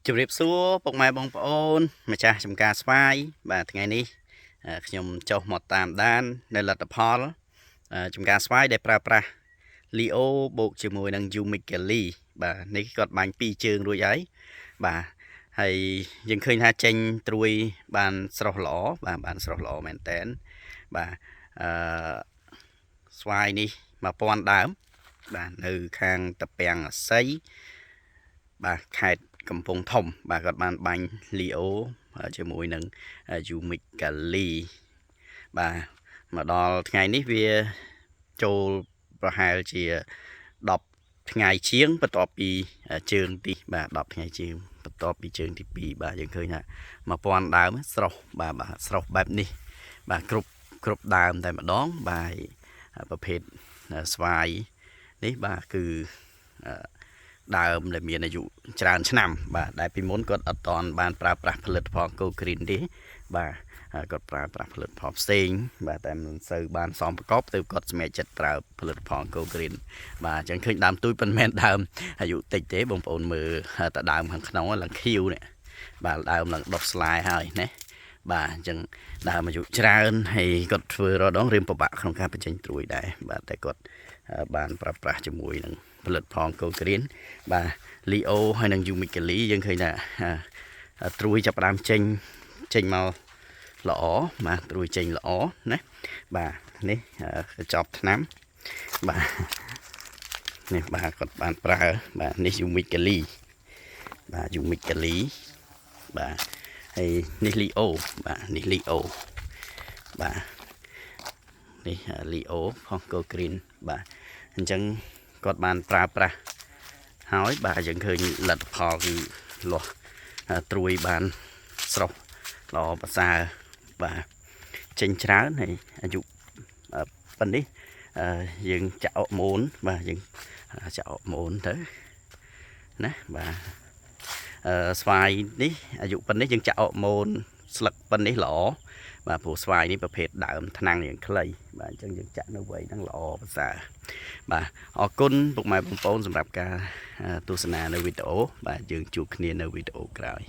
ជំរាបសួរពុកម៉ែបងប្អូនម្ចាស់ចំការស្វាយបាទថ្ងៃនេះខ្ញុំចុះមកតាមដាននៅលទ្ធផលចំការស្វាយដែលប្រើប្រាស់ Leo បូកជាមួយនឹង Umigeli បាទនេះគាត់បាញ់2ជើងរួចហើយបាទហើយយើងឃើញថាចេញត្រួយបានស្រស់ល្អបាទបានស្រស់ល្អមែនតើបាទស្វាយនេះ1000ដើមបាទនៅខាងតាពាំងអាស័យបាទខេត្តកំពង់ធំបាទគាត់បានបាញ់ Leo ជាមួយនឹង Umigeli បាទមកដល់ថ្ងៃនេះវាចូលប្រហែលជា10ថ្ងៃជាងបន្ទាប់ពីជើងទីបាទ10ថ្ងៃជាងបន្ទាប់ពីជើងទី2បាទយើងឃើញថា1000ដើមស្រស់បាទស្រស់បែបនេះបាទគ្រប់ដើមតែម្ដងបាទប្រភេទស្វាយនេះបាទគឺដើមដែលមានអាយុច្រើនឆ្នាំបាទដែលពីមុនគាត់អត់តន់បានប្រើប្រាស់ផលិតផល Go Green ទេបាទគាត់ប្រើប្រាស់ផលិតផលផ្សេងបាទតែមិនសូវបានសមប្រកបទើបគាត់សម្រេចចិត្តប្រើផលិតផល Go Green បាទអញ្ចឹងឃើញដើមទូចប៉ុន្មានដើមអាយុតិចទេបងប្អូនមើលតែដើមខាងក្នុងឡើងខៀវនេះបាទដើមឡើងដុះស្លែហើយណាបាទអញ្ចឹងដើមអាយុច្រើនហើយគាត់ធ្វើរដងរៀមពិបាកក្នុងការបញ្ចេញត្រួយដែរបាទតែគាត់បានប្រើប្រាស់ជាមួយនឹងផលិតផល Go Green បាទ Leo ហើយនិង Umigeli យើងឃើញថាត្រួយចាប់ផ្ដើមចេញមកល្អបាទត្រួយចេញល្អណាបាទនេះកញ្ចប់ថ្នាំបាទនេះបាទគាត់បានប្រើបាទនេះ Umigeli បាទ Umigeli បាទហើយនេះ Leo បាទនេះ Leo បាទនេះ Leo ផង Go Green បាទអញ្ចឹងគាត់បានប្រើប្រាស់ហើយបាទយើងឃើញលទ្ធផលគឺលាស់ត្រួយបានស្រស់ល្អប្រសើរបាទចេញច្រើនហើយអាយុប៉ុណ្នេះយើងចាក់អុកម៉ូនបាទយើងចាក់អុកម៉ូនទៅណាបាទស្វាយនេះអាយុប៉ុណ្នេះយើងចាក់អុកម៉ូនស្លឹកប៉ុណ្នេះល្អបាទព្រោះស្វាយនេះប្រភេទដើមថ្នាំងយ៉ាងខ្លីបាទអញ្ចឹងយើងចាក់នៅវ័យហ្នឹងល្អប្រសើរបាទអរគុណពុកម៉ែបងប្អូនសម្រាប់ការទស្សនានៅវីដេអូបាទយើងជួបគ្នានៅវីដេអូក្រោយ